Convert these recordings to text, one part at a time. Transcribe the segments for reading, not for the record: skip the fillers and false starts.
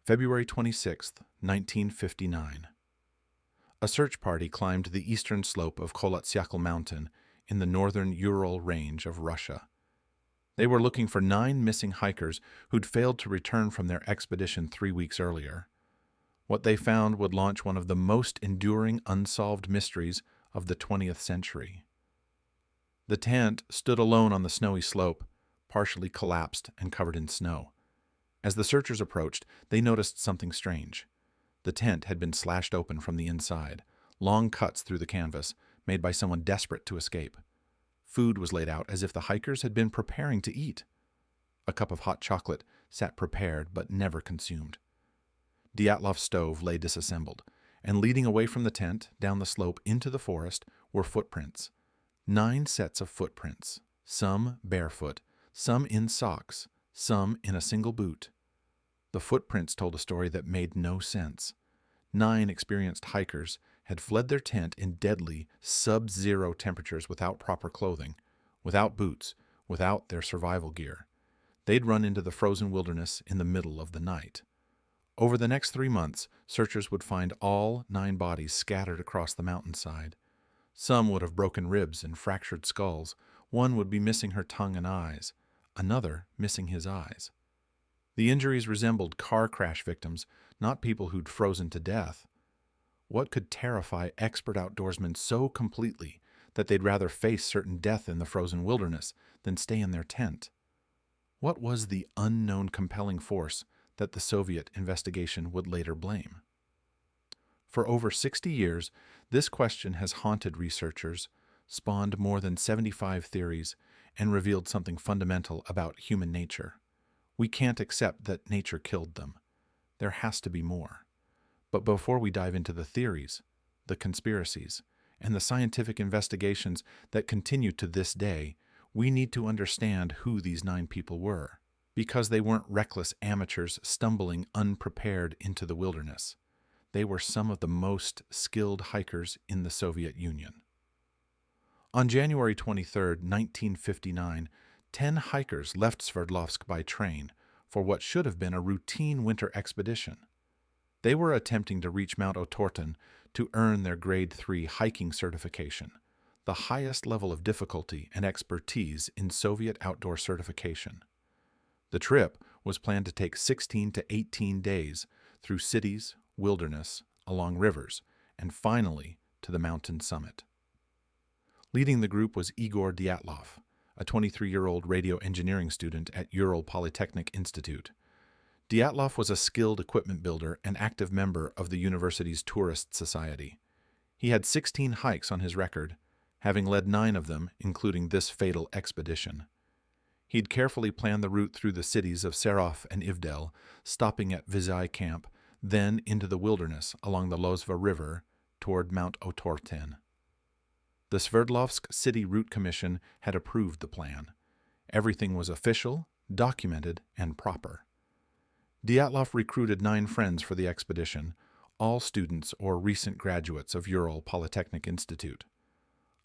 February 26, 1959. A search party climbed the eastern slope of Kholat Syakhl Mountain in the northern Ural range of Russia. They were looking for 9 missing hikers who'd failed to return from their expedition 3 weeks earlier. What they found would launch one of the most enduring unsolved mysteries of the 20th century. The tent stood alone on the snowy slope, partially collapsed and covered in snow. As the searchers approached, they noticed something strange. The tent had been slashed open from the inside, long cuts through the canvas, made by someone desperate to escape. Food was laid out as if the hikers had been preparing to eat. A cup of hot chocolate sat prepared but never consumed. Dyatlov's stove lay disassembled, and leading away from the tent, down the slope into the forest, were footprints. 9 sets of footprints, some barefoot, some in socks, some in a single boot. The footprints told a story that made no sense. 9 experienced hikers had fled their tent in deadly, sub-zero temperatures without proper clothing, without boots, without their survival gear. They'd run into the frozen wilderness in the middle of the night. Over the next 3 months, searchers would find all 9 bodies scattered across the mountainside. Some would have broken ribs and fractured skulls. One would be missing her tongue and eyes, another missing his eyes. The injuries resembled car crash victims, not people who'd frozen to death. What could terrify expert outdoorsmen so completely that they'd rather face certain death in the frozen wilderness than stay in their tent? What was the unknown compelling force that the Soviet investigation would later blame? For over 60 years, this question has haunted researchers, spawned more than 75 theories, and revealed something fundamental about human nature. We can't accept that nature killed them. There has to be more. But before we dive into the theories, the conspiracies, and the scientific investigations that continue to this day, we need to understand who these 9 people were, because they weren't reckless amateurs stumbling unprepared into the wilderness. They were some of the most skilled hikers in the Soviet Union. On January 23, 1959, 10 hikers left Sverdlovsk by train for what should have been a routine winter expedition. They were attempting to reach Mount Otorten to earn their Grade 3 hiking certification, the highest level of difficulty and expertise in Soviet outdoor certification. The trip was planned to take 16 to 18 days through cities, wilderness, along rivers, and finally to the mountain summit. Leading the group was Igor Dyatlov, a 23-year-old radio engineering student at Ural Polytechnic Institute. Dyatlov was a skilled equipment builder and active member of the university's tourist society. He had 16 hikes on his record, having led 9 of them, including this fatal expedition. He'd carefully planned the route through the cities of Serov and Ivdel, stopping at Vizhai Camp, then into the wilderness along the Lozva River toward Mount Otorten. The Sverdlovsk City Route Commission had approved the plan. Everything was official, documented, and proper. Dyatlov recruited 9 friends for the expedition, all students or recent graduates of Ural Polytechnic Institute.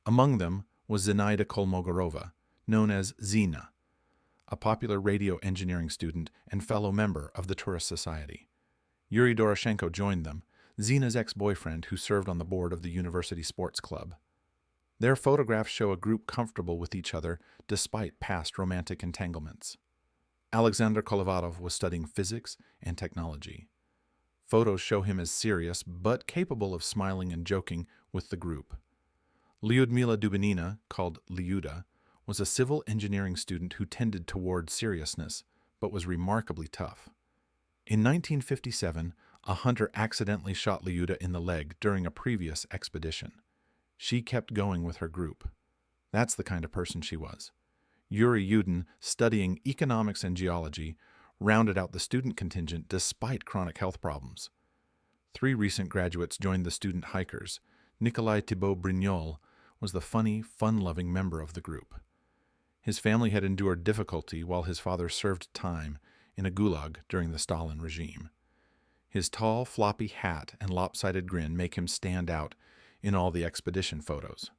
Among them was Zinaida Kolmogorova, known as Zina, a popular radio engineering student and fellow member of the Tourist Society. Yuri Doroshenko joined them, Zina's ex-boyfriend who served on the board of the university sports club. Their photographs show a group comfortable with each other despite past romantic entanglements. Alexander Kolevatov was studying physics and technology. Photos show him as serious but capable of smiling and joking with the group. Lyudmila Dubinina, called Lyuda, was a civil engineering student who tended toward seriousness but was remarkably tough. In 1957, a hunter accidentally shot Lyuda in the leg during a previous expedition. She kept going with her group. That's the kind of person she was. Yuri Yudin, studying economics and geology, rounded out the student contingent despite chronic health problems. 3 recent graduates joined the student hikers. Nikolai Thibault-Brignol was the funny, fun-loving member of the group. His family had endured difficulty while his father served time in a gulag during the Stalin regime. His tall, floppy hat and lopsided grin make him stand out in all the expedition photos.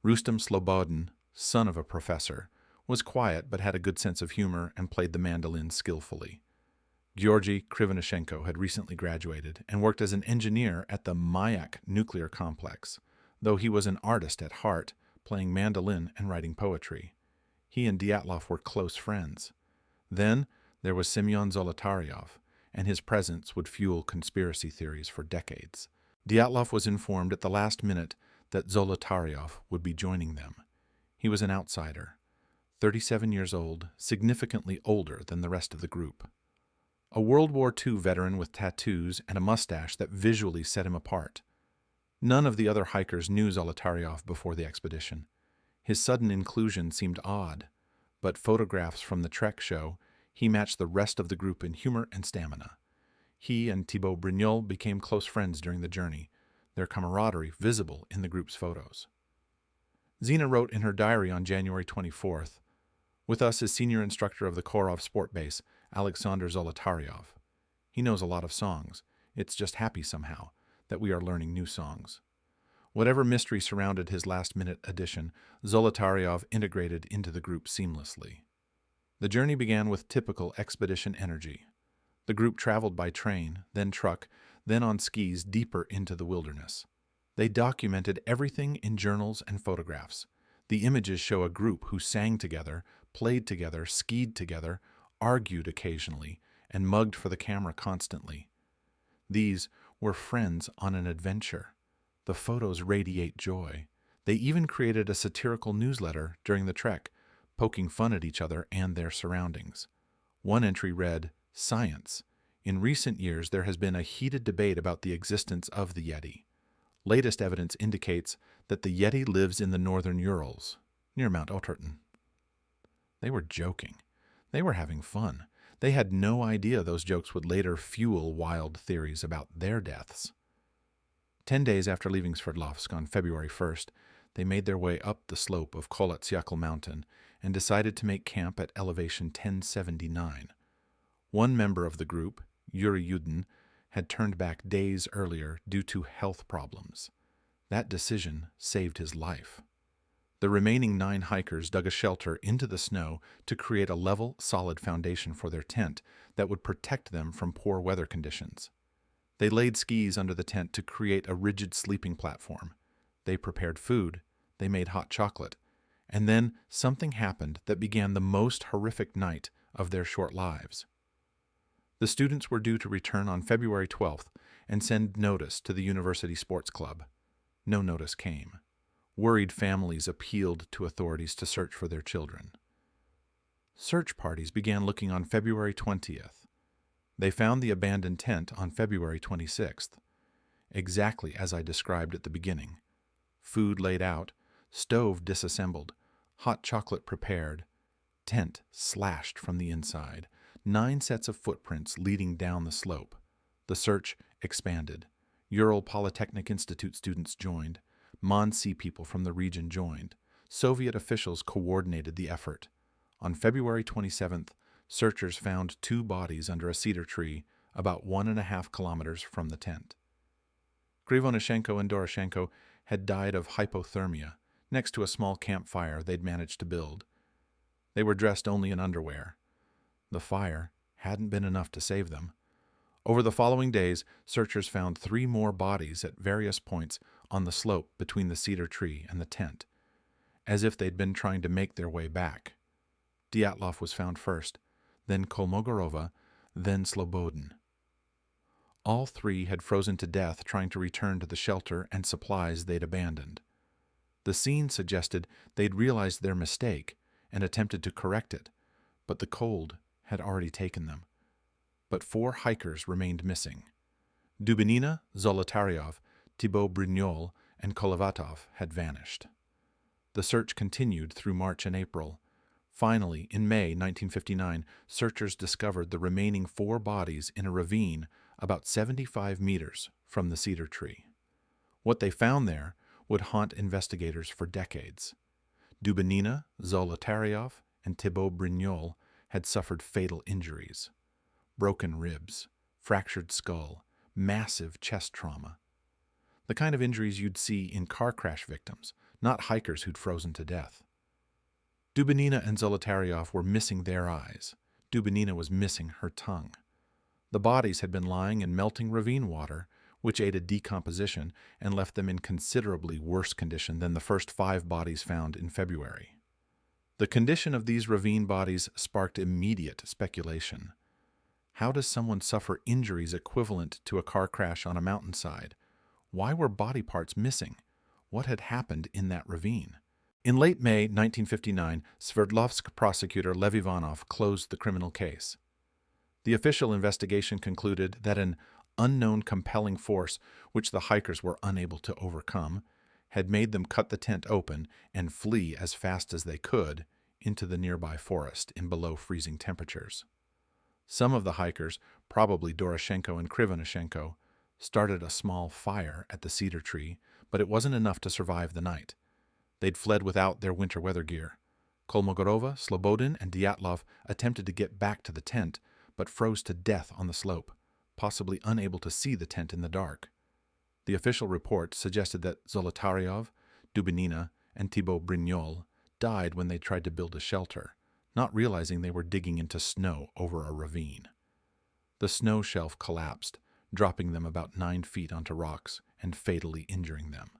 Rustem Slobodin, son of a professor, was quiet but had a good sense of humor and played the mandolin skillfully. Georgy Krivonishenko had recently graduated and worked as an engineer at the Mayak nuclear complex, though he was an artist at heart, playing mandolin and writing poetry. He and Dyatlov were close friends. Then there was Semyon Zolotaryov, and his presence would fuel conspiracy theories for decades. Dyatlov was informed at the last minute that Zolotaryov would be joining them. He was an outsider, 37 years old, significantly older than the rest of the group. A World War II veteran with tattoos and a mustache that visually set him apart. None of the other hikers knew Zolotaryov before the expedition. His sudden inclusion seemed odd, but photographs from the trek show he matched the rest of the group in humor and stamina. He and Thibaut Brignol became close friends during the journey, their camaraderie visible in the group's photos. Zina wrote in her diary on January 24th, "With us is senior instructor of the Korov Sport Base, Alexander Zolotaryov. He knows a lot of songs. It's just happy somehow that we are learning new songs." Whatever mystery surrounded his last-minute addition, Zolotaryov integrated into the group seamlessly. The journey began with typical expedition energy. The group traveled by train, then truck, then on skis deeper into the wilderness. They documented everything in journals and photographs. The images show a group who sang together, played together, skied together, argued occasionally, and mugged for the camera constantly. These were friends on an adventure. The photos radiate joy. They even created a satirical newsletter during the trek, poking fun at each other and their surroundings. One entry read, "Science. In recent years, there has been a heated debate about the existence of the Yeti. Latest evidence indicates that the Yeti lives in the northern Urals, near Mount Otorten." They were joking. They were having fun. They had no idea those jokes would later fuel wild theories about their deaths. 10 days after leaving Sverdlovsk on February 1st, they made their way up the slope of Kholat Syakhl Mountain and decided to make camp at elevation 1079. One member of the group, Yuri Yudin, had turned back days earlier due to health problems. That decision saved his life. The remaining 9 hikers dug a shelter into the snow to create a level, solid foundation for their tent that would protect them from poor weather conditions. They laid skis under the tent to create a rigid sleeping platform. They prepared food, they made hot chocolate, and then something happened that began the most horrific night of their short lives. The students were due to return on February 12th and send notice to the University Sports Club. No notice came. Worried families appealed to authorities to search for their children. Search parties began looking on February 20th. They found the abandoned tent on February 26th, exactly as I described at the beginning. Food laid out, stove disassembled, hot chocolate prepared, tent slashed from the inside, 9 sets of footprints leading down the slope. The search expanded. Ural Polytechnic Institute students joined. Mansi people from the region joined. Soviet officials coordinated the effort. On February 27th, searchers found 2 bodies under a cedar tree about 1.5 kilometers from the tent. Krivonishenko and Doroshenko had died of hypothermia next to a small campfire they'd managed to build. They were dressed only in underwear. The fire hadn't been enough to save them. Over the following days, searchers found 3 more bodies at various points on the slope between the cedar tree and the tent, as if they'd been trying to make their way back. Dyatlov was found first, then Kolmogorova, then Slobodin. All 3 had frozen to death trying to return to the shelter and supplies they'd abandoned. The scene suggested they'd realized their mistake and attempted to correct it, but the cold had already taken them. But 4 hikers remained missing. Dubinina, Zolotaryov, Thibaut Brignol, and Kolovatov had vanished. The search continued through March and April. Finally, in May 1959, searchers discovered the remaining 4 bodies in a ravine about 75 meters from the cedar tree. What they found there would haunt investigators for decades. Dubinina, Zolotaryov, and Thibaut Brignol had suffered fatal injuries. Broken ribs, fractured skull, massive chest trauma. The kind of injuries you'd see in car crash victims, not hikers who'd frozen to death. Dubinina and Zolotaryov were missing their eyes. Dubinina was missing her tongue. The bodies had been lying in melting ravine water, which aided decomposition and left them in considerably worse condition than the first 5 bodies found in February. The condition of these ravine bodies sparked immediate speculation. How does someone suffer injuries equivalent to a car crash on a mountainside? Why were body parts missing? What had happened in that ravine? In late May 1959, Sverdlovsk prosecutor Lev Ivanov closed the criminal case. The official investigation concluded that an unknown compelling force, which the hikers were unable to overcome, had made them cut the tent open and flee as fast as they could into the nearby forest in below freezing temperatures. Some of the hikers, probably Doroshenko and Krivonishenko, started a small fire at the cedar tree, but it wasn't enough to survive the night. They'd fled without their winter weather gear. Kolmogorova, Slobodin, and Dyatlov attempted to get back to the tent, but froze to death on the slope, possibly unable to see the tent in the dark. The official report suggested that Zolotaryov, Dubinina, and Thibaut Brignol died when they tried to build a shelter, not realizing they were digging into snow over a ravine. The snow shelf collapsed, dropping them about 9 feet onto rocks and fatally injuring them.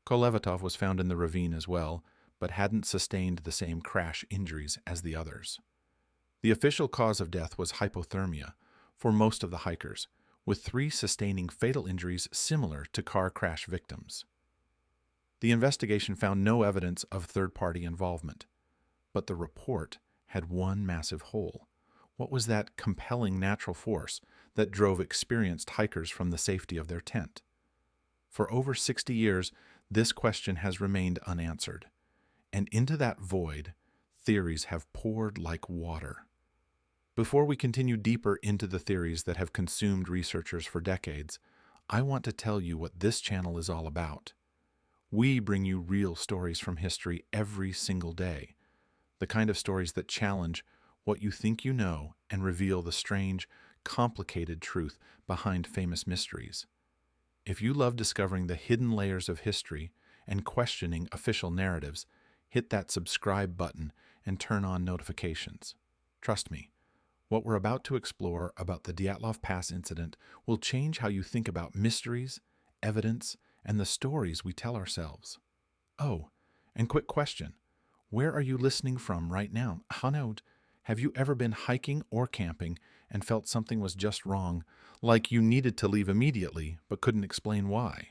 Kolevatov was found in the ravine as well, but hadn't sustained the same crash injuries as the others. The official cause of death was hypothermia for most of the hikers, with 3 sustaining fatal injuries similar to car crash victims. The investigation found no evidence of third-party involvement, but the report had one massive hole. What was that compelling natural force that drove experienced hikers from the safety of their tent? For over 60 years, this question has remained unanswered, and into that void, theories have poured like water. Before we continue deeper into the theories that have consumed researchers for decades, I want to tell you what this channel is all about. We bring you real stories from history every single day, the kind of stories that challenge what you think you know and reveal the strange, complicated truth behind famous mysteries. If you love discovering the hidden layers of history and questioning official narratives, hit that subscribe button and turn on notifications. Trust me, what we're about to explore about the Dyatlov Pass Incident will change how you think about mysteries, evidence, and the stories we tell ourselves. Oh, and quick question. Where are you listening from right now? Hanod, have you ever been hiking or camping and felt something was just wrong, like you needed to leave immediately but couldn't explain why?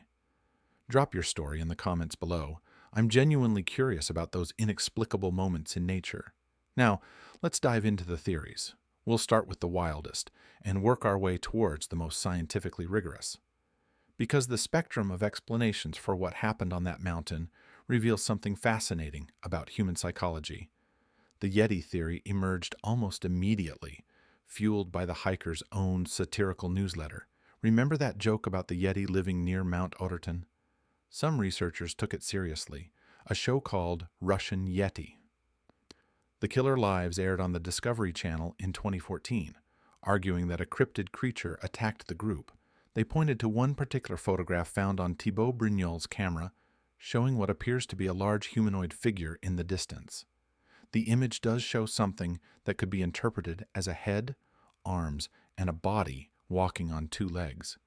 Drop your story in the comments below. I'm genuinely curious about those inexplicable moments in nature. Now, let's dive into the theories. We'll start with the wildest and work our way towards the most scientifically rigorous. Because the spectrum of explanations for what happened on that mountain reveals something fascinating about human psychology. The Yeti theory emerged almost immediately, fueled by the hiker's own satirical newsletter. Remember that joke about the Yeti living near Mount Oterton? Some researchers took it seriously. A show called Russian Yeti. The Killer Lives aired on the Discovery Channel in 2014, arguing that a cryptid creature attacked the group. They pointed to one particular photograph found on Thibaut Brignol's camera, showing what appears to be a large humanoid figure in the distance. The image does show something that could be interpreted as a head, arms, and a body walking on 2 legs.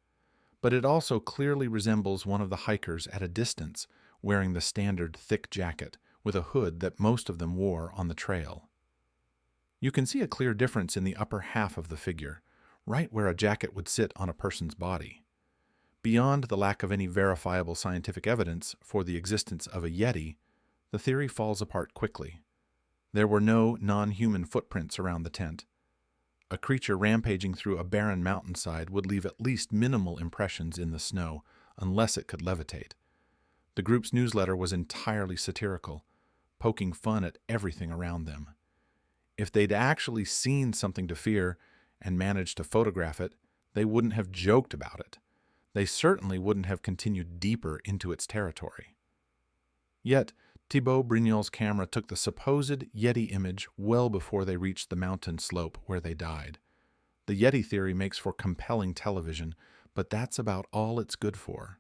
But it also clearly resembles one of the hikers at a distance, wearing the standard thick jacket with a hood that most of them wore on the trail. You can see a clear difference in the upper half of the figure, right where a jacket would sit on a person's body. Beyond the lack of any verifiable scientific evidence for the existence of a Yeti, the theory falls apart quickly. There were no non-human footprints around the tent. A creature rampaging through a barren mountainside would leave at least minimal impressions in the snow, unless it could levitate. The group's newsletter was entirely satirical, poking fun at everything around them. If they'd actually seen something to fear and managed to photograph it, they wouldn't have joked about it. They certainly wouldn't have continued deeper into its territory. Yet, Thibaut Brignol's camera took the supposed Yeti image well before they reached the mountain slope where they died. The Yeti theory makes for compelling television, but that's about all it's good for.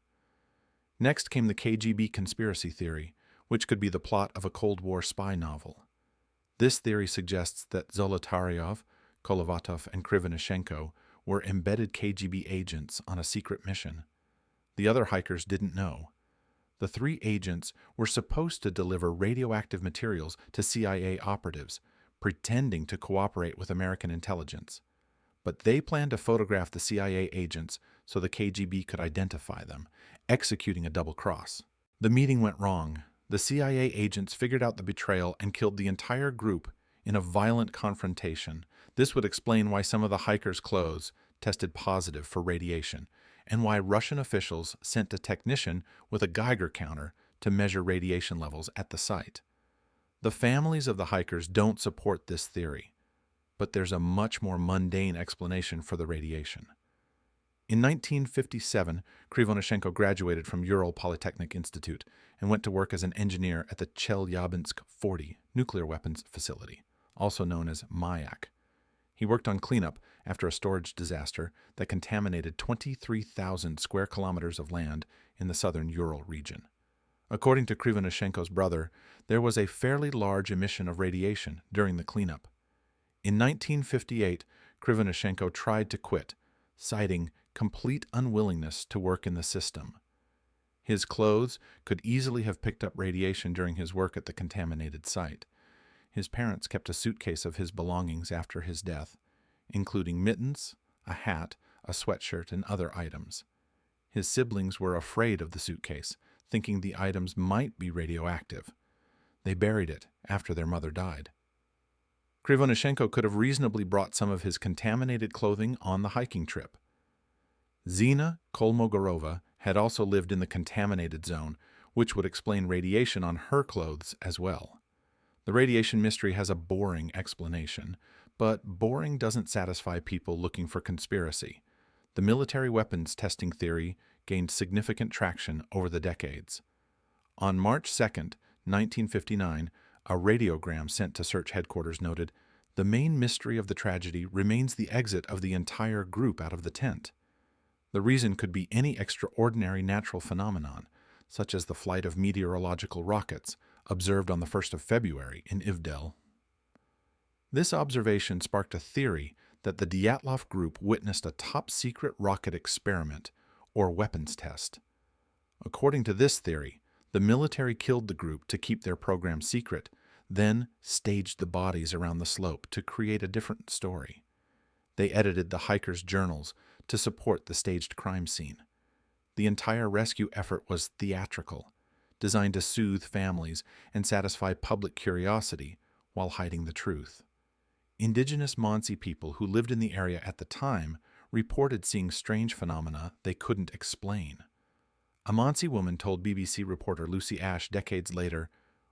Next came the KGB conspiracy theory, which could be the plot of a Cold War spy novel. This theory suggests that Zolotaryov, Kolevatov, and Krivonishenko were embedded KGB agents on a secret mission. The other hikers didn't know. The 3 agents were supposed to deliver radioactive materials to CIA operatives, pretending to cooperate with American intelligence. But they planned to photograph the CIA agents so the KGB could identify them, executing a double cross. The meeting went wrong. The CIA agents figured out the betrayal and killed the entire group in a violent confrontation. This would explain why some of the hikers' clothes tested positive for radiation, and why Russian officials sent a technician with a Geiger counter to measure radiation levels at the site. The families of the hikers don't support this theory, but there's a much more mundane explanation for the radiation. In 1957, Krivonischenko graduated from Ural Polytechnic Institute and went to work as an engineer at the Chelyabinsk 40 nuclear weapons facility, also known as Mayak. He worked on cleanup after a storage disaster that contaminated 23,000 square kilometers of land in the southern Ural region. According to Krivonischenko's brother, there was a fairly large emission of radiation during the cleanup. In 1958, Krivonischenko tried to quit, citing complete unwillingness to work in the system. His clothes could easily have picked up radiation during his work at the contaminated site. His parents kept a suitcase of his belongings after his death, including mittens, a hat, a sweatshirt, and other items. His siblings were afraid of the suitcase, thinking the items might be radioactive. They buried it after their mother died. Krivonischenko could have reasonably brought some of his contaminated clothing on the hiking trip. Zina Kolmogorova had also lived in the contaminated zone, which would explain radiation on her clothes as well. The radiation mystery has a boring explanation, but boring doesn't satisfy people looking for conspiracy. The military weapons testing theory gained significant traction over the decades. On March 2, 1959, a radiogram sent to search headquarters noted, "The main mystery of the tragedy remains the exit of the entire group out of the tent." The reason could be any extraordinary natural phenomenon, such as the flight of meteorological rockets, observed on the 1st of February in Ivdel. This observation sparked a theory that the Dyatlov group witnessed a top-secret rocket experiment, or weapons test. According to this theory, the military killed the group to keep their program secret, then staged the bodies around the slope to create a different story. They edited the hikers' journals to support the staged crime scene. The entire rescue effort was theatrical, designed to soothe families and satisfy public curiosity while hiding the truth. Indigenous Mansi people who lived in the area at the time reported seeing strange phenomena they couldn't explain. A Mansi woman told BBC reporter Lucy Ash decades later,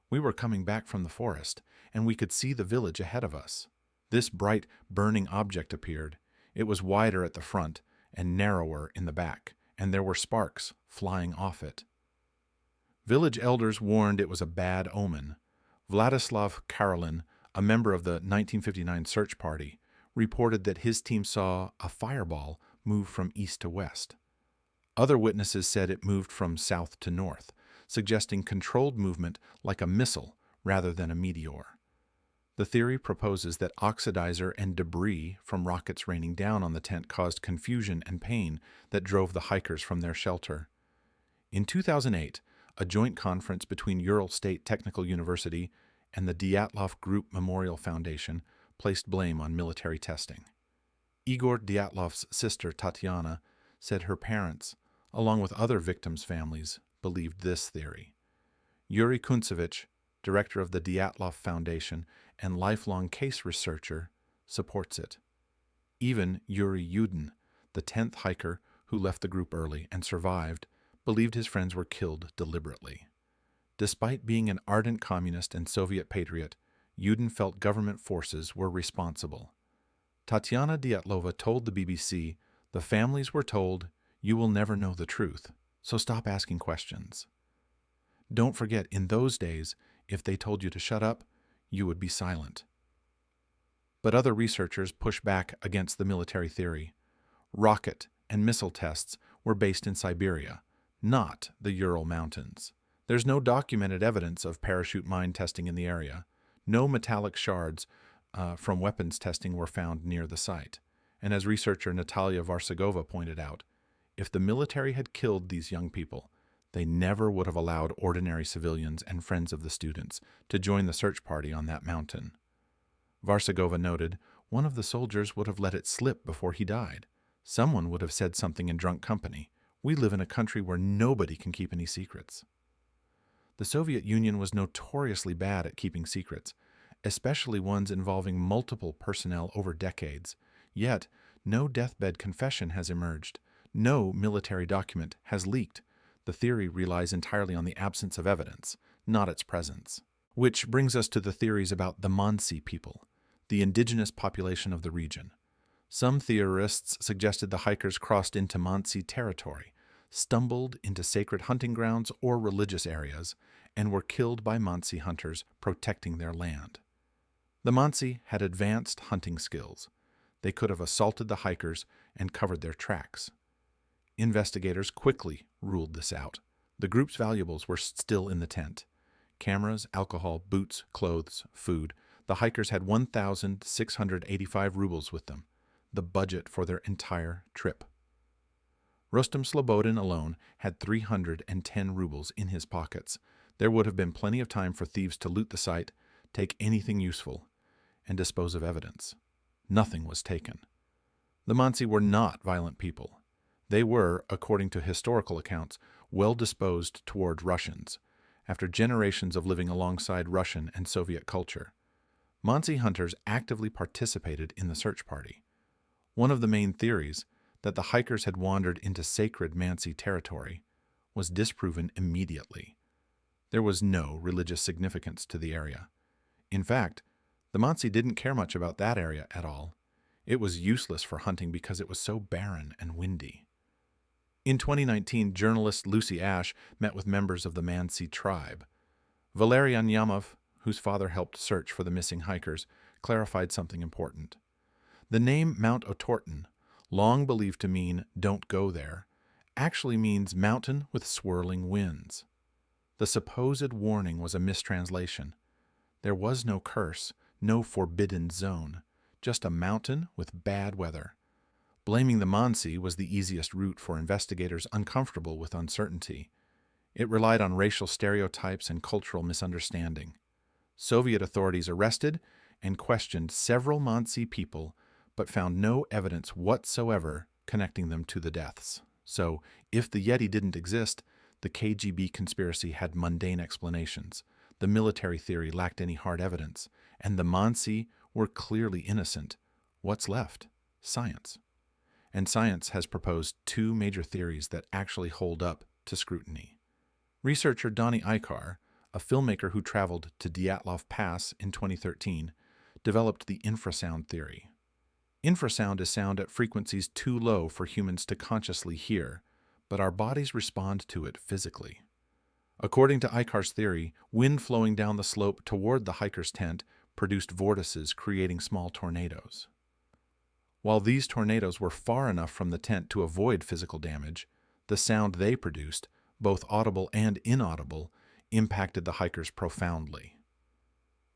"We were coming back from the forest, and we could see the village ahead of us. This bright, burning object appeared. It was wider at the front and narrower in the back, and there were sparks flying off it." Village elders warned it was a bad omen. Vladislav Karolin, a member of the 1959 search party, reported that his team saw a fireball move from east to west. Other witnesses said it moved from south to north, suggesting controlled movement like a missile rather than a meteor. The theory proposes that oxidizer and debris from rockets raining down on the tent caused confusion and pain that drove the hikers from their shelter. In 2008, a joint conference between Ural State Technical University and the Dyatlov Group Memorial Foundation placed blame on military testing. Igor Dyatlov's sister, Tatiana, said her parents, along with other victims' families, believed this theory. Yuri Kuntsevich, director of the Dyatlov Foundation and lifelong case researcher, supports it. Even Yuri Yudin, the 10th hiker who left the group early and survived, believed his friends were killed deliberately. Despite being an ardent communist and Soviet patriot, Yudin felt government forces were responsible. Tatiana Dyatlova told the BBC, "The families were told, 'You will never know the truth, so stop asking questions.' Don't forget, in those days, if they told you to shut up, you would be silent." But other researchers push back against the military theory. Rocket and missile tests were based in Siberia, not the Ural Mountains. There's no documented evidence of parachute mine testing in the area. No metallic shards from weapons testing were found near the site. And as researcher Natalia Varsagova pointed out, if the military had killed these young people, they never would have allowed ordinary civilians and friends of the students to join the search party on that mountain. Varsagova noted, one of the soldiers would have let it slip before he died. Someone would have said something in drunk company. We live in a country where nobody can keep any secrets. The Soviet Union was notoriously bad at keeping secrets, especially ones involving multiple personnel over decades. Yet, no deathbed confession has emerged. No military document has leaked. The theory relies entirely on the absence of evidence, not its presence. Which brings us to the theories about the Mansi people, the indigenous population of the region. Some theorists suggested the hikers crossed into Mansi territory, stumbled into sacred hunting grounds or religious areas, and were killed by Mansi hunters protecting their land. The Mansi had advanced hunting skills. They could have assaulted the hikers and covered their tracks. Investigators quickly ruled this out. The group's valuables were still in the tent. Cameras, alcohol, boots, clothes, food. The hikers had 1,685 rubles with them, the budget for their entire trip. Rostem Slobodin alone had 310 rubles in his pockets. There would have been plenty of time for thieves to loot the site, take anything useful, and dispose of evidence. Nothing was taken. The Mansi were not violent people. They were, according to historical accounts, well disposed toward Russians, after generations of living alongside Russian and Soviet culture. Mansi hunters actively participated in the search party. One of the main theories, that the hikers had wandered into sacred Mansi territory, was disproven immediately. There was no religious significance to the area. In fact, the Mansi didn't care much about that area at all. It was useless for hunting because it was so barren and windy. In 2019, journalist Lucy Ash met with members of the Mansi tribe. Valery Anyamov, whose father helped search for the missing hikers, clarified something important. The name Mount Otorten, long believed to mean "don't go there," actually means mountain with swirling winds. The supposed warning was a mistranslation. There was no curse, no forbidden zone, just a mountain with bad weather. Blaming the Mansi was the easiest route for investigators uncomfortable with uncertainty. It relied on racial stereotypes and cultural misunderstanding. Soviet authorities arrested and questioned several Mansi people, but found no evidence whatsoever connecting them to the deaths. So, if the Yeti didn't exist, the KGB conspiracy had mundane explanations. The military theory lacked any hard evidence, and the Mansi were clearly innocent. What's left? Science. And science has proposed two major theories that actually hold up to scrutiny. Researcher Donnie Ikar, a filmmaker who traveled to Dyatlov Pass in 2013, developed the infrasound theory. Infrasound is sound at frequencies too low for humans to consciously hear, but our bodies respond to it physically. According to Ikar's theory, wind flowing down the slope toward the hiker's tent produced vortices creating small tornadoes. While these tornadoes were far enough from the tent to avoid physical damage, the sound they produced, both audible and inaudible, impacted the hikers profoundly.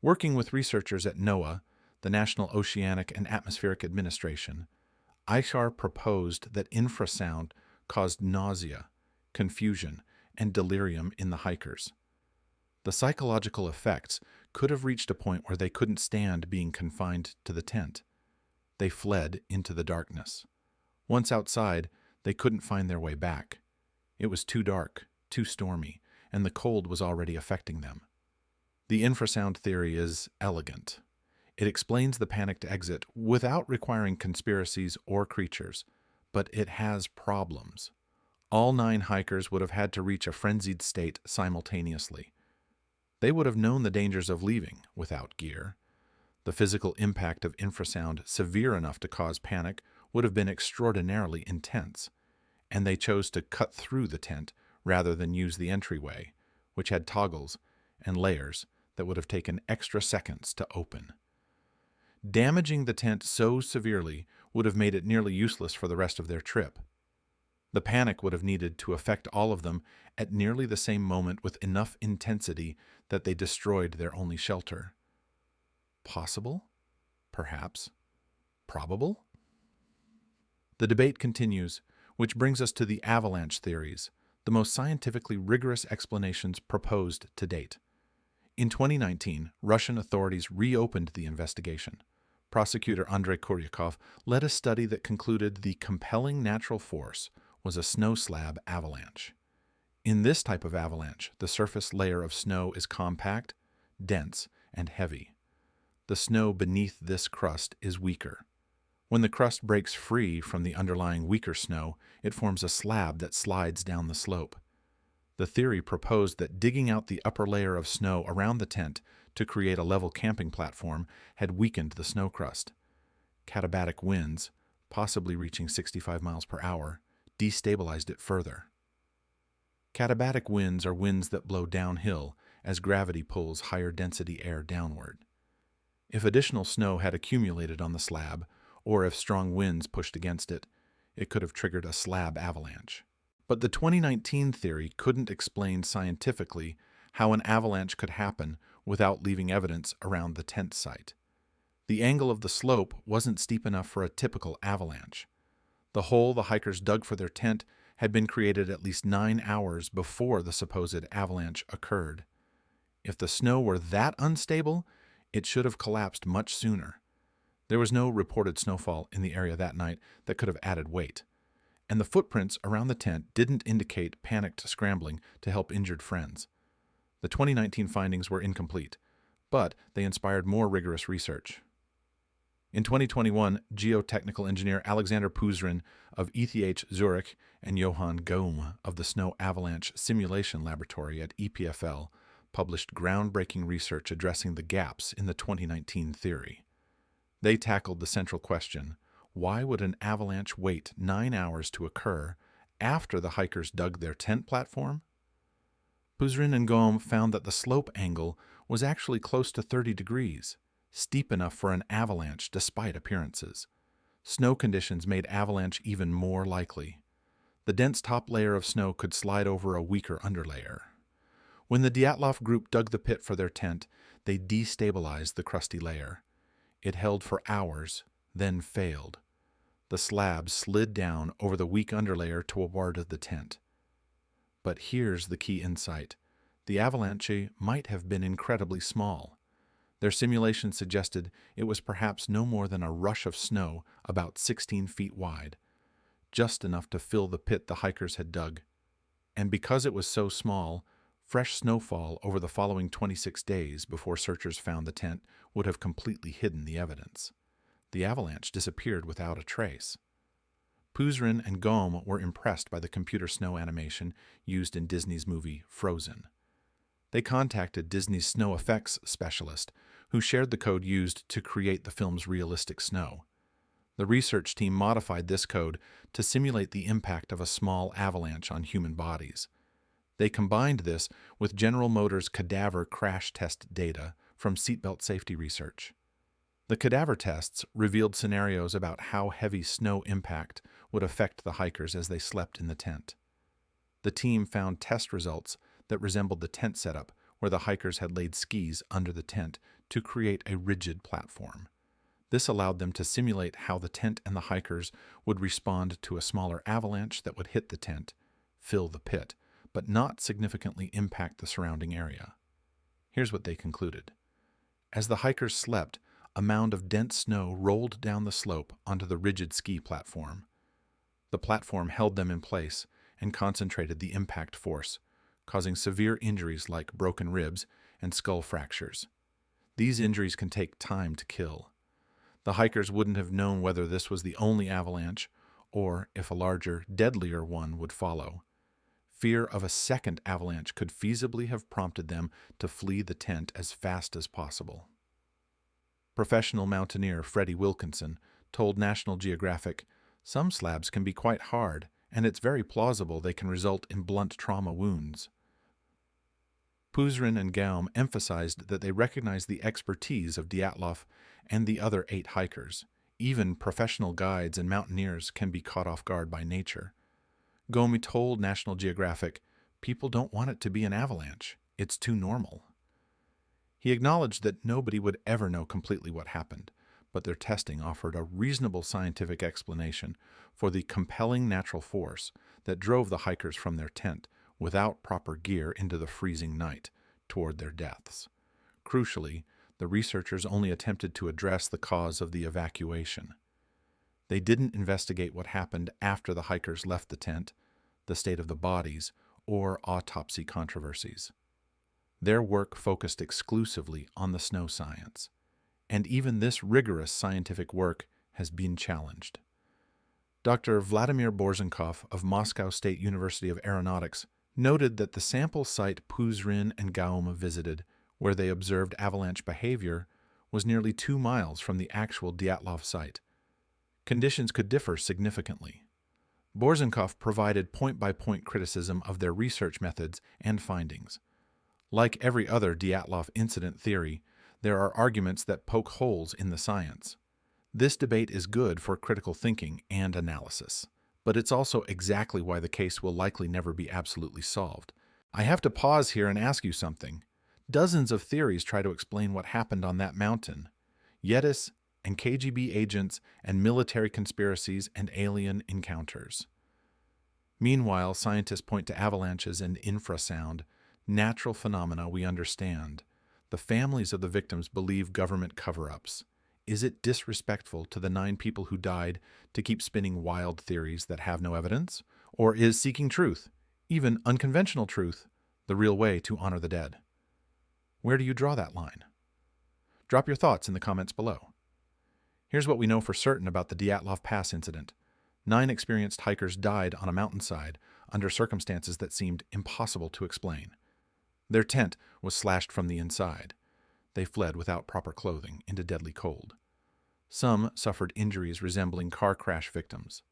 Working with researchers at NOAA, the National Oceanic and Atmospheric Administration, Ikar proposed that infrasound caused nausea, confusion, and delirium in the hikers. The psychological effects could have reached a point where they couldn't stand being confined to the tent. They fled into the darkness. Once outside, they couldn't find their way back. It was too dark, too stormy, and the cold was already affecting them. The infrasound theory is elegant. It explains the panicked exit without requiring conspiracies or creatures, but it has problems. All 9 hikers would have had to reach a frenzied state simultaneously. They would have known the dangers of leaving without gear. The physical impact of infrasound, severe enough to cause panic, would have been extraordinarily intense, and they chose to cut through the tent rather than use the entryway, which had toggles and layers that would have taken extra seconds to open. Damaging the tent so severely would have made it nearly useless for the rest of their trip. The panic would have needed to affect all of them at nearly the same moment with enough intensity that they destroyed their only shelter. Possible? Perhaps. Probable? The debate continues, which brings us to the avalanche theories, the most scientifically rigorous explanations proposed to date. In 2019, Russian authorities reopened the investigation. Prosecutor Andrei Kuryakov led a study that concluded the compelling natural force was a snow slab avalanche. In this type of avalanche, the surface layer of snow is compact, dense, and heavy. The snow beneath this crust is weaker. When the crust breaks free from the underlying weaker snow, it forms a slab that slides down the slope. The theory proposed that digging out the upper layer of snow around the tent to create a level camping platform had weakened the snow crust. Katabatic winds, possibly reaching 65 miles per hour, destabilized it further. Katabatic winds are winds that blow downhill as gravity pulls higher density air downward. If additional snow had accumulated on the slab, or if strong winds pushed against it, it could have triggered a slab avalanche. But the 2019 theory couldn't explain scientifically how an avalanche could happen without leaving evidence around the tent site. The angle of the slope wasn't steep enough for a typical avalanche. The hole the hikers dug for their tent had been created at least 9 hours before the supposed avalanche occurred. If the snow were that unstable, it should have collapsed much sooner. There was no reported snowfall in the area that night that could have added weight, and the footprints around the tent didn't indicate panicked scrambling to help injured friends. The 2019 findings were incomplete, but they inspired more rigorous research. In 2021, geotechnical engineer Alexander Puzrin of ETH Zurich and Johann Gaum of the Snow Avalanche Simulation Laboratory at EPFL published groundbreaking research addressing the gaps in the 2019 theory. They tackled the central question: why would an avalanche wait 9 hours to occur after the hikers dug their tent platform? Puzrin and Gaum found that the slope angle was actually close to 30 degrees, steep enough for an avalanche despite appearances. Snow conditions made avalanche even more likely. The dense top layer of snow could slide over a weaker underlayer. When the Dyatlov group dug the pit for their tent, they destabilized the crusty layer. It held for hours, then failed. The slab slid down over the weak underlayer toward the tent. But here's the key insight. The avalanche might have been incredibly small. Their simulation suggested it was perhaps no more than a rush of snow about 16 feet wide, just enough to fill the pit the hikers had dug. And because it was so small, fresh snowfall over the following 26 days before searchers found the tent would have completely hidden the evidence. The avalanche disappeared without a trace. Puzrin and Gaum were impressed by the computer snow animation used in Disney's movie Frozen. They contacted Disney's snow effects specialist, who shared the code used to create the film's realistic snow. The research team modified this code to simulate the impact of a small avalanche on human bodies. They combined this with General Motors' cadaver crash test data from seatbelt safety research. The cadaver tests revealed scenarios about how heavy snow impact would affect the hikers as they slept in the tent. The team found test results that resembled the tent setup where the hikers had laid skis under the tent to create a rigid platform. This allowed them to simulate how the tent and the hikers would respond to a smaller avalanche that would hit the tent, fill the pit, but not significantly impact the surrounding area. Here's what they concluded. As the hikers slept, a mound of dense snow rolled down the slope onto the rigid ski platform. The platform held them in place and concentrated the impact force, causing severe injuries like broken ribs and skull fractures. These injuries can take time to kill. The hikers wouldn't have known whether this was the only avalanche or if a larger, deadlier one would follow. Fear of a second avalanche could feasibly have prompted them to flee the tent as fast as possible. Professional mountaineer Freddie Wilkinson told National Geographic, "Some slabs can be quite hard, and it's very plausible they can result in blunt trauma wounds." Puzrin and Gaum emphasized that they recognized the expertise of Dyatlov and the other 8 hikers. Even professional guides and mountaineers can be caught off guard by nature. Gaum told National Geographic, "People don't want it to be an avalanche. It's too normal." He acknowledged that nobody would ever know completely what happened, but their testing offered a reasonable scientific explanation for the compelling natural force that drove the hikers from their tent without proper gear into the freezing night toward their deaths. Crucially, the researchers only attempted to address the cause of the evacuation. They didn't investigate what happened after the hikers left the tent, the state of the bodies, or autopsy controversies. Their work focused exclusively on the snow science, and even this rigorous scientific work has been challenged. Dr. Vladimir Borzenkov of Moscow State University of Aeronautics noted that the sample site Puzrin and Gaume visited, where they observed avalanche behavior, was nearly 2 miles from the actual Dyatlov site. Conditions could differ significantly. Borzenkov provided point-by-point criticism of their research methods and findings. Like every other Dyatlov incident theory, there are arguments that poke holes in the science. This debate is good for critical thinking and analysis, but it's also exactly why the case will likely never be absolutely solved. I have to pause here and ask you something. Dozens of theories try to explain what happened on that mountain. Yetis and KGB agents and military conspiracies and alien encounters. Meanwhile, scientists point to avalanches and infrasound, natural phenomena we understand. The families of the victims believe government cover-ups. Is it disrespectful to the 9 people who died to keep spinning wild theories that have no evidence? Or is seeking truth, even unconventional truth, the real way to honor the dead? Where do you draw that line? Drop your thoughts in the comments below. Here's what we know for certain about the Dyatlov Pass incident. 9 experienced hikers died on a mountainside under circumstances that seemed impossible to explain. Their tent was slashed from the inside. They fled without proper clothing into deadly cold. Some suffered injuries resembling car crash victims.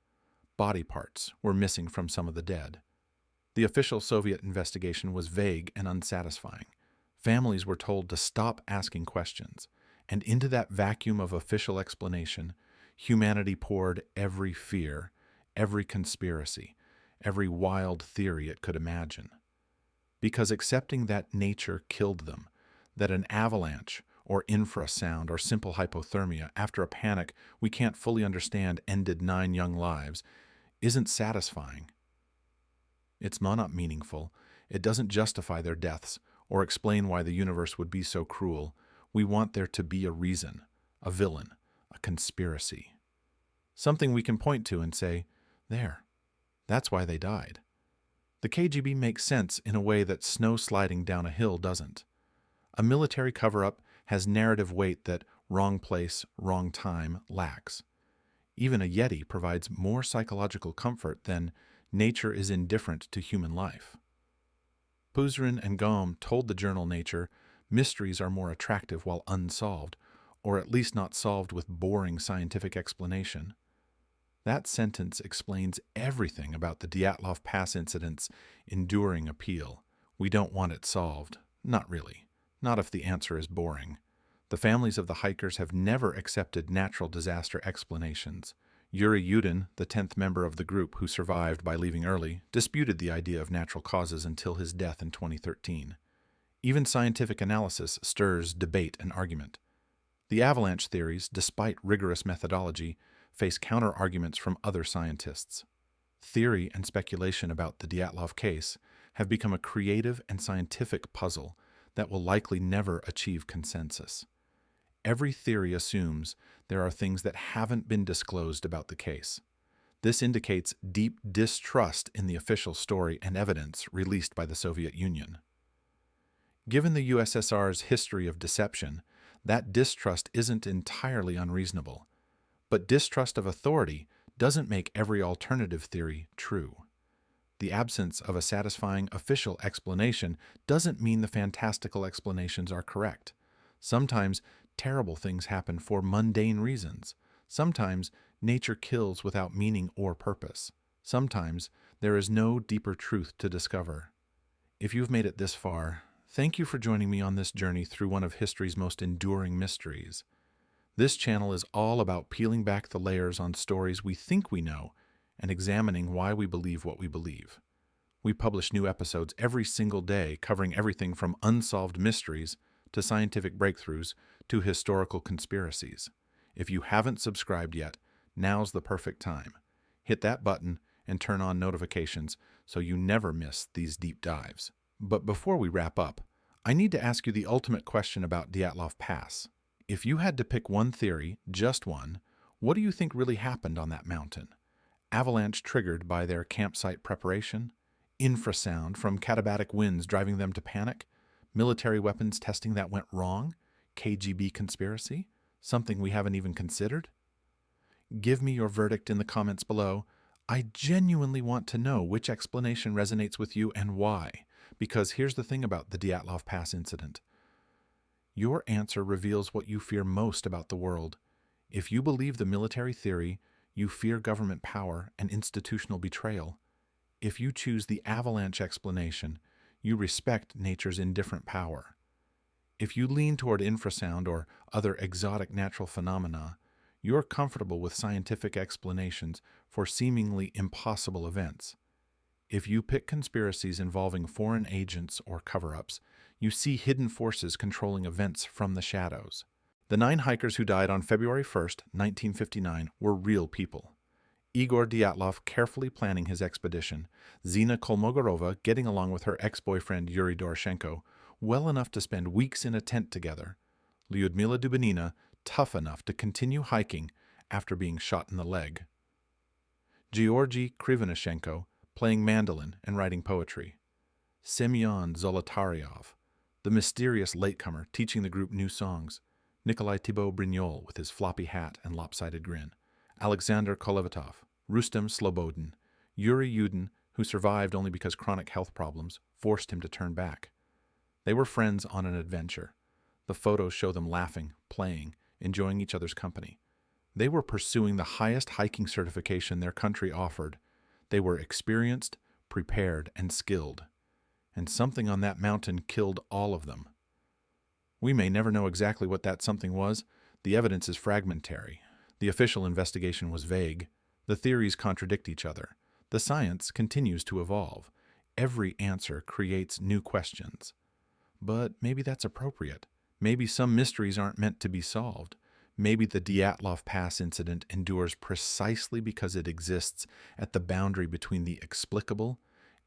Body parts were missing from some of the dead. The official Soviet investigation was vague and unsatisfying. Families were told to stop asking questions, and into that vacuum of official explanation, humanity poured every fear, every conspiracy, every wild theory it could imagine. Because accepting that nature killed them, that an avalanche or infrasound or simple hypothermia after a panic we can't fully understand ended 9 young lives, isn't satisfying. It's not meaningful. It doesn't justify their deaths or explain why the universe would be so cruel. We want there to be a reason, a villain, a conspiracy. Something we can point to and say, there, that's why they died. The KGB makes sense in a way that snow sliding down a hill doesn't. A military cover-up has narrative weight that wrong place, wrong time lacks. Even a Yeti provides more psychological comfort than nature is indifferent to human life. Puzrin and Gaume told the journal Nature, mysteries are more attractive while unsolved, or at least not solved with boring scientific explanation. That sentence explains everything about the Dyatlov Pass incident's enduring appeal. We don't want it solved. Not really. Not if the answer is boring. The families of the hikers have never accepted natural disaster explanations. Yuri Yudin, the 10th member of the group who survived by leaving early, disputed the idea of natural causes until his death in 2013. Even scientific analysis stirs debate and argument. The avalanche theories, despite rigorous methodology, face counter-arguments from other scientists. Theory and speculation about the Dyatlov case have become a creative and scientific puzzle that will likely never achieve consensus. Every theory assumes there are things that haven't been disclosed about the case. This indicates deep distrust in the official story and evidence released by the Soviet Union. Given the USSR's history of deception, that distrust isn't entirely unreasonable. But distrust of authority doesn't make every alternative theory true. The absence of a satisfying official explanation doesn't mean the fantastical explanations are correct. Sometimes terrible things happen for mundane reasons. Sometimes nature kills without meaning or purpose. Sometimes there is no deeper truth to discover. If you've made it this far, thank you for joining me on this journey through one of history's most enduring mysteries. This channel is all about peeling back the layers on stories we think we know and examining why we believe what we believe. We publish new episodes every single day covering everything from unsolved mysteries to scientific breakthroughs to historical conspiracies. If you haven't subscribed yet, now's the perfect time. Hit that button and turn on notifications so you never miss these deep dives. But before we wrap up, I need to ask you the ultimate question about Dyatlov Pass. If you had to pick one theory, just one, what do you think really happened on that mountain? Avalanche triggered by their campsite preparation? Infrasound from katabatic winds driving them to panic? Military weapons testing that went wrong? KGB conspiracy? Something we haven't even considered? Give me your verdict in the comments below. I genuinely want to know which explanation resonates with you and why. Because here's the thing about the Dyatlov Pass incident. Your answer reveals what you fear most about the world. If you believe the military theory, you fear government power and institutional betrayal. If you choose the avalanche explanation, you respect nature's indifferent power. If you lean toward infrasound or other exotic natural phenomena, you're comfortable with scientific explanations for seemingly impossible events. If you pick conspiracies involving foreign agents or cover-ups, you see hidden forces controlling events from the shadows. The 9 hikers who died on February 1st, 1959 were real people. Igor Dyatlov carefully planning his expedition, Zina Kolmogorova getting along with her ex-boyfriend Yuri Doroshenko well enough to spend weeks in a tent together, Lyudmila Dubinina tough enough to continue hiking after being shot in the leg, Georgy Krivonishenko playing mandolin and writing poetry, Semyon Zolotaryov, the mysterious latecomer teaching the group new songs, Nikolai Thibault-Brignol with his floppy hat and lopsided grin, Alexander Kolevatov, Rustem Slobodin, Yuri Yudin, who survived only because chronic health problems forced him to turn back. They were friends on an adventure. The photos show them laughing, playing, enjoying each other's company. They were pursuing the highest hiking certification their country offered. They were experienced, prepared, and skilled. And something on that mountain killed all of them. We may never know exactly what that something was. The evidence is fragmentary. The official investigation was vague. The theories contradict each other. The science continues to evolve. Every answer creates new questions. But maybe that's appropriate. Maybe some mysteries aren't meant to be solved. Maybe the Dyatlov Pass incident endures precisely because it exists at the boundary between the explicable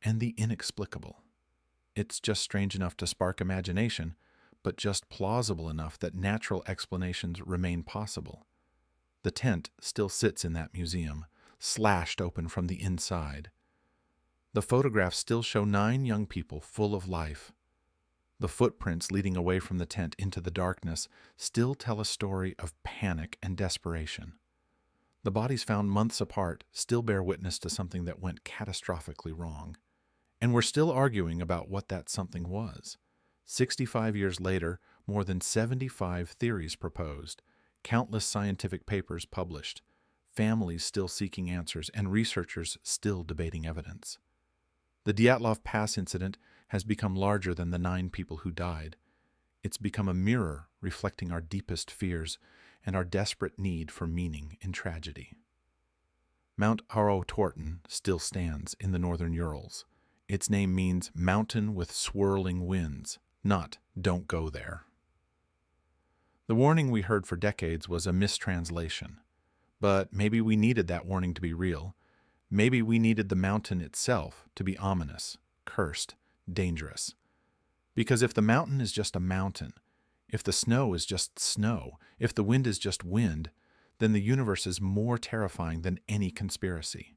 and the inexplicable. It's just strange enough to spark imagination, but just plausible enough that natural explanations remain possible. The tent still sits in that museum, slashed open from the inside. The photographs still show 9 young people full of life. The footprints leading away from the tent into the darkness still tell a story of panic and desperation. The bodies found months apart still bear witness to something that went catastrophically wrong. And we're still arguing about what that something was. 65 years later, more than 75 theories proposed, countless scientific papers published, families still seeking answers, and researchers still debating evidence. The Dyatlov Pass incident has become larger than the 9 people who died. It's become a mirror reflecting our deepest fears and our desperate need for meaning in tragedy. Mount Aro-Torton still stands in the northern Urals. Its name means mountain with swirling winds, not don't go there. The warning we heard for decades was a mistranslation. But maybe we needed that warning to be real. Maybe we needed the mountain itself to be ominous, cursed, dangerous. Because if the mountain is just a mountain, if the snow is just snow, if the wind is just wind, then the universe is more terrifying than any conspiracy.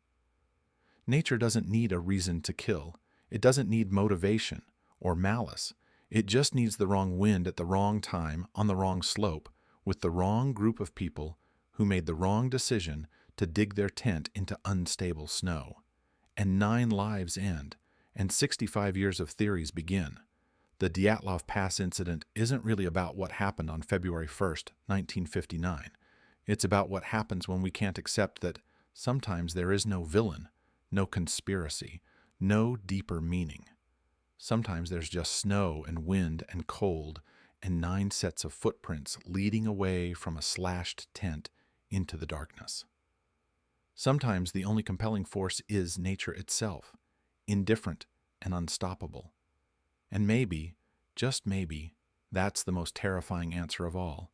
Nature doesn't need a reason to kill. It doesn't need motivation or malice. It just needs the wrong wind at the wrong time on the wrong slope with the wrong group of people who made the wrong decision to dig their tent into unstable snow. And 9 lives end, and 65 years of theories begin. The Dyatlov Pass incident isn't really about what happened on February 1st, 1959. It's about what happens when we can't accept that sometimes there is no villain, no conspiracy, no deeper meaning. Sometimes there's just snow and wind and cold and 9 sets of footprints leading away from a slashed tent into the darkness. Sometimes the only compelling force is nature itself, indifferent and unstoppable. And maybe, just maybe, that's the most terrifying answer of all.